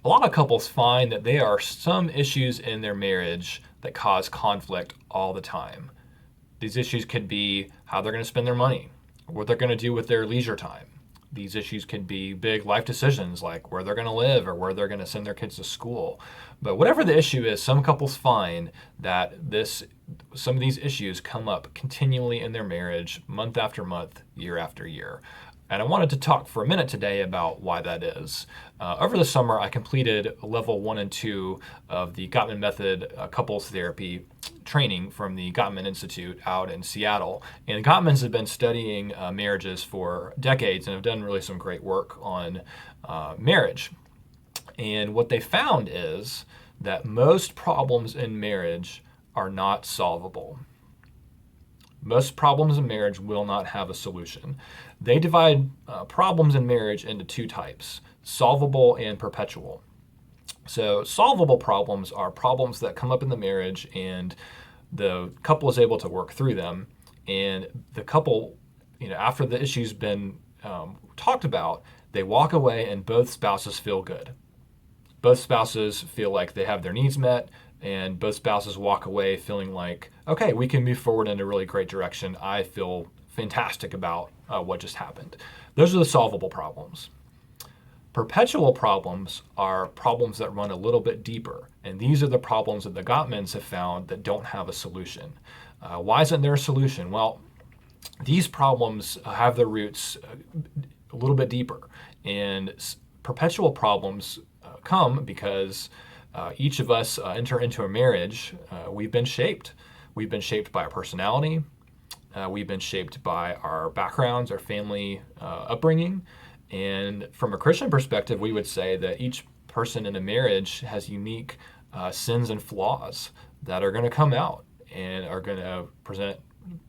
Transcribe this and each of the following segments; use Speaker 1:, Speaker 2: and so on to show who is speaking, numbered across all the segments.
Speaker 1: a lot of couples find that there are some issues in their marriage that cause conflict all the time. These issues could be how they're going to spend their money, what they're going to do with their leisure time. These issues could be big life decisions like where they're going to live or where they're going to send their kids to school. But whatever the issue is, some couples find that some of these issues come up continually in their marriage, month after month, year after year. And I wanted to talk for a minute today about why that is. Over the summer, I completed level 1 and 2 of the Gottman Method couples therapy training from the Gottman Institute out in Seattle. And the Gottmans have been studying marriages for decades and have done really some great work on marriage. And what they found is that most problems in marriage are not solvable. Most problems in marriage will not have a solution. They divide problems in marriage into two types, solvable and perpetual. So solvable problems are problems that come up in the marriage and the couple is able to work through them. And the couple, after the issue's been talked about, they walk away and both spouses feel good. Both spouses feel like they have their needs met, and both spouses walk away feeling like, okay, we can move forward in a really great direction. I feel fantastic about what just happened. Those are the solvable problems. Perpetual problems are problems that run a little bit deeper, and these are the problems that the Gottmans have found that don't have a solution. Why isn't there a solution? Well, these problems have their roots a little bit deeper, and perpetual problems come because each of us enter into a marriage. We've been shaped. We've been shaped by our personality. We've been shaped by our backgrounds, our family upbringing. And from a Christian perspective, we would say that each person in a marriage has unique sins and flaws that are going to come out and are going to present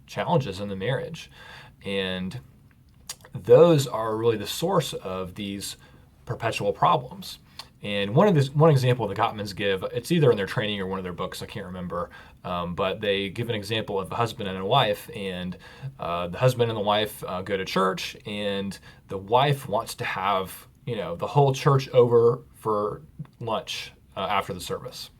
Speaker 1: challenges in the marriage. And those are really the source of these perpetual problems. And one example the Gottmans give, it's either in their training or one of their books, I can't remember, but they give an example of a husband and a wife, and the husband and the wife go to church, and the wife wants to have the whole church over for lunch after the service.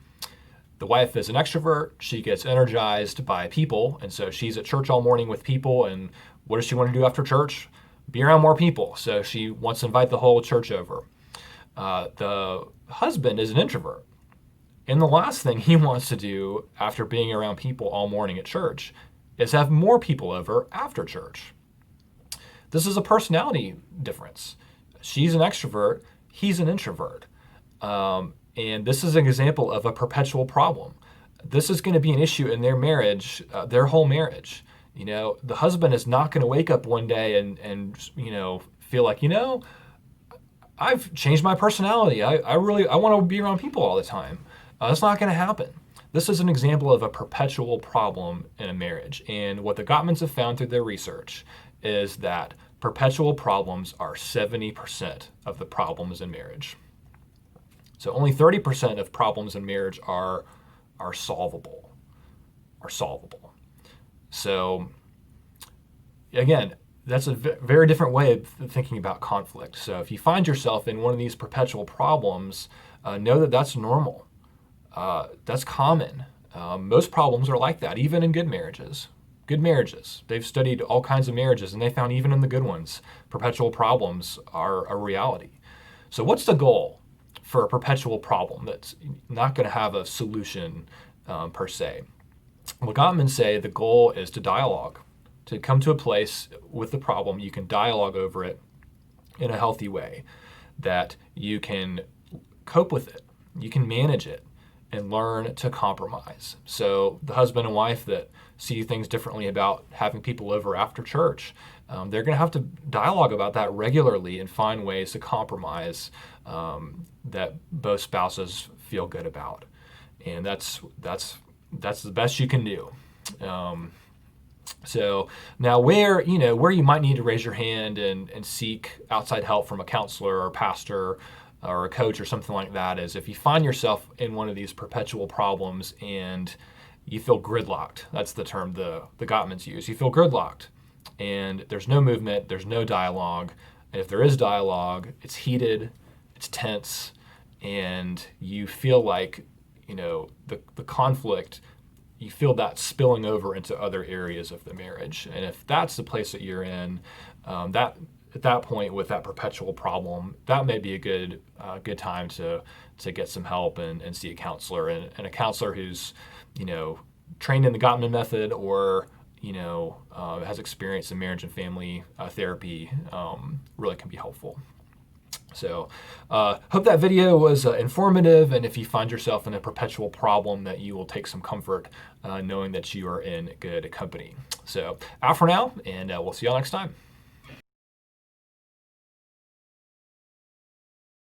Speaker 1: The wife is an extrovert. She gets energized by people, and so she's at church all morning with people, and what does she want to do after church? Be around more people. So she wants to invite the whole church over. The husband is an introvert. And the last thing he wants to do after being around people all morning at church is have more people over after church. This is a personality difference. She's an extrovert, he's an introvert. And this is an example of a perpetual problem. This is going to be an issue in their marriage, their whole marriage. The husband is not going to wake up one day and feel like, I've changed my personality. I want to be around people all the time. That's not going to happen. This is an example of a perpetual problem in a marriage. And what the Gottmans have found through their research is that perpetual problems are 70% of the problems in marriage. So only 30% of problems in marriage are solvable. So again, that's a very different way of thinking about conflict. So if you find yourself in one of these perpetual problems, know that that's normal. That's common. Most problems are like that, even in good marriages. Good marriages. They've studied all kinds of marriages, and they found even in the good ones, perpetual problems are a reality. So what's the goal for a perpetual problem that's not going to have a solution per se? Well, Gottman say the goal is to dialogue. To come to a place with the problem, you can dialogue over it in a healthy way, that you can cope with it, you can manage it, and learn to compromise. So the husband and wife that see things differently about having people over after church, they're going to have to dialogue about that regularly and find ways to compromise that both spouses feel good about. And that's the best you can do. So now where you might need to raise your hand and seek outside help from a counselor or a pastor or a coach or something like that is if you find yourself in one of these perpetual problems and you feel gridlocked. That's the term the Gottmans use. You feel gridlocked and there's no movement, there's no dialogue. And if there is dialogue, it's heated, it's tense, and you feel like, the conflict, you feel that spilling over into other areas of the marriage. And if that's the place that you're in, that at that point with that perpetual problem, that may be a good time to get some help and see a counselor, and a counselor who's, trained in the Gottman method, or has experience in marriage and family therapy, really can be helpful. So hope that video was informative, and if you find yourself in a perpetual problem, that you will take some comfort knowing that you are in good company. So out for now, and we'll see y'all next time.